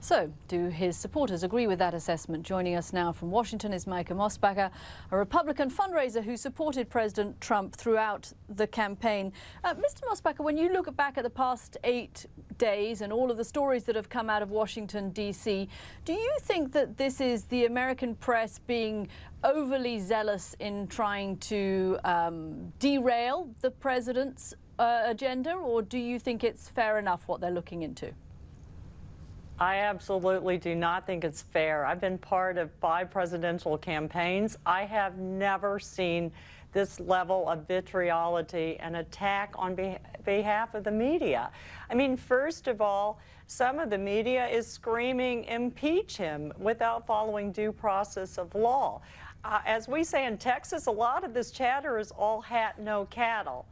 So, do his supporters agree with that assessment? Joining us now from Washington is Mica Mosbacher, a Republican fundraiser who supported President Trump throughout the campaign. Mr. Mosbacher, when you look back at the past 8 days and all of the stories that have come out of Washington, D.C., do you think that this is the American press being overly zealous in trying to derail the president's agenda, or do you think it's fair enough what they're looking into? I absolutely do not think it's fair. I've been part of 5 presidential campaigns. I have never seen this level of vitriolity and attack on behalf of the media. I mean, first of all, some of the media is screaming, impeach him, without following due process of law. As we say in Texas, a lot of this chatter is all hat, no cattle.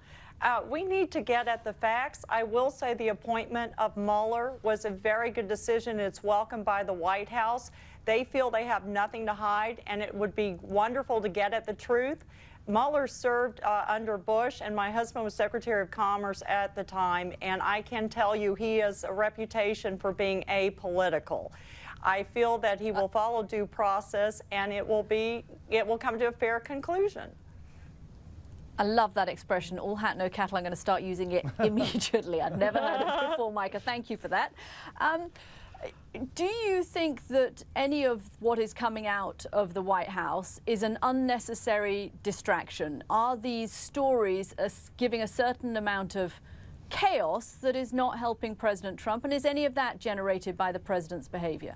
We need to get at the facts. I will say the appointment of Mueller was a very good decision. It's welcomed by the White House. They feel they have nothing to hide, and it would be wonderful to get at the truth. Mueller served under Bush, and my husband was Secretary of Commerce at the time, and I can tell you he has a reputation for being apolitical. I feel that he will follow due process, and it will come to a fair conclusion. I love that expression, all hat, no cattle. I'm going to start using it immediately. I'd never heard it before, Mica. Thank you for that. Do you think that any of what is coming out of the White House is an unnecessary distraction? Are these stories giving a certain amount of chaos that is not helping President Trump? And is any of that generated by the president's behavior?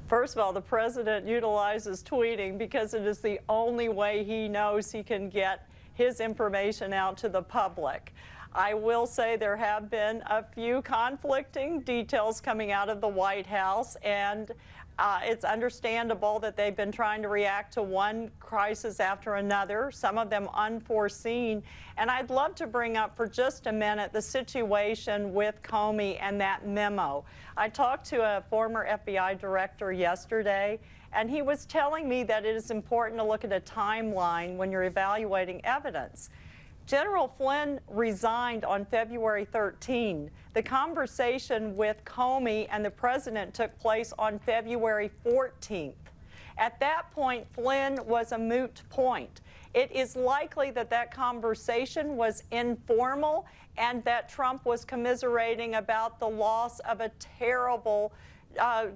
First of all, the president utilizes tweeting because it is the only way he knows he can get his information out to the public. I will say there have been a few conflicting details coming out of the White House, and it's understandable that they've been trying to react to one crisis after another, some of them unforeseen. And I'd love to bring up for just a minute the situation with Comey and that memo. I talked to a former FBI director yesterday, and he was telling me that it is important to look at a timeline when you're evaluating evidence. General Flynn resigned on February 13. The conversation with Comey and the president took place on February 14th. At that point, Flynn was a moot point. It is likely that that conversation was informal and that Trump was commiserating about the loss of a terrible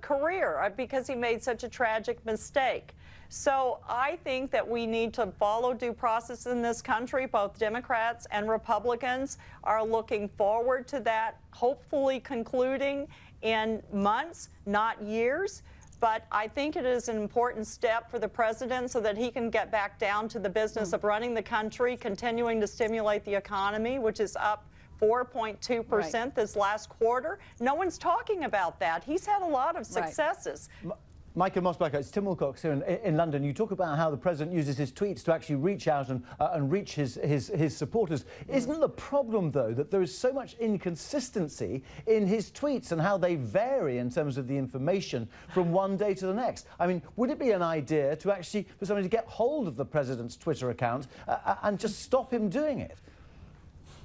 career because he made such a tragic mistake. So I think that we need to follow due process in this country. Both Democrats and Republicans are looking forward to that, hopefully concluding in months, not years. But I think it is an important step for the president so that he can get back down to the business of running the country, continuing to stimulate the economy, which is up 4.2% this last quarter. No one's talking about that. He's had a lot of successes. Right. Mica Mosbacher, it's Tim Wilcox here in London. You talk about how the president uses his tweets to actually reach out and reach his supporters. Isn't the problem, though, that there is so much inconsistency in his tweets and how they vary in terms of the information from one day to the next? I mean, would it be an idea to actually, for somebody to get hold of the president's Twitter account and just stop him doing it?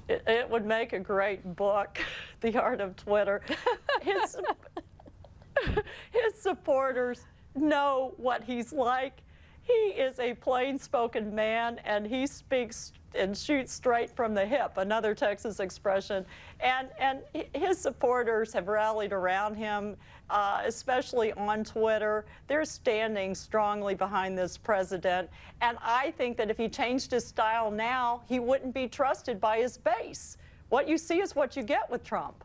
It would make a great book, The Art of Twitter. His supporters know what he's like. He is a plain-spoken man, and he speaks and shoots straight from the hip, another Texas expression. And his supporters have rallied around him, especially on Twitter. They're standing strongly behind this president. And I think that if he changed his style now, he wouldn't be trusted by his base. What you see is what you get with Trump.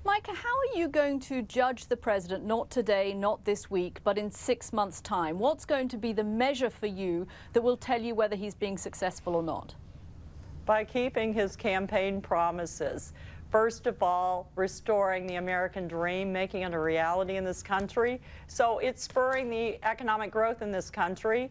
Mica, how are you going to judge the president, not today, not this week, but in 6 months' time? What's going to be the measure for you that will tell you whether he's being successful or not? By keeping his campaign promises. First of all, restoring the American dream, making it a reality in this country. So it's spurring the economic growth in this country.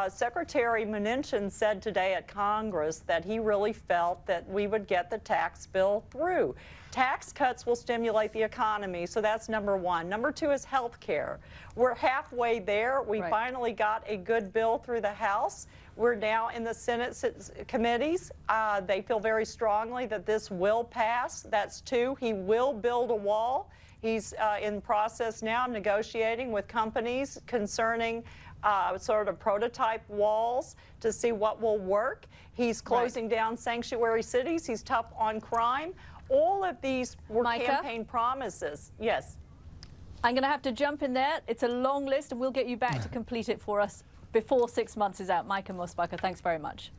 Secretary Mnuchin said today at Congress that he really felt that we would get the tax bill through. Tax cuts will stimulate the economy, so that's number one. Number two is health care. We're halfway there. We finally got a good bill through the House. We're now in the Senate committees. They feel very strongly that this will pass. That's two. He will build a wall. He's in process now negotiating with companies concerning sort of prototype walls to see what will work. He's closing down sanctuary cities. He's tough on crime. All of these were campaign promises. Yes. I'm going to have to jump in there. It's a long list, and we'll get you back to complete it for us before 6 months is out. Mica Mosbacher, thanks very much.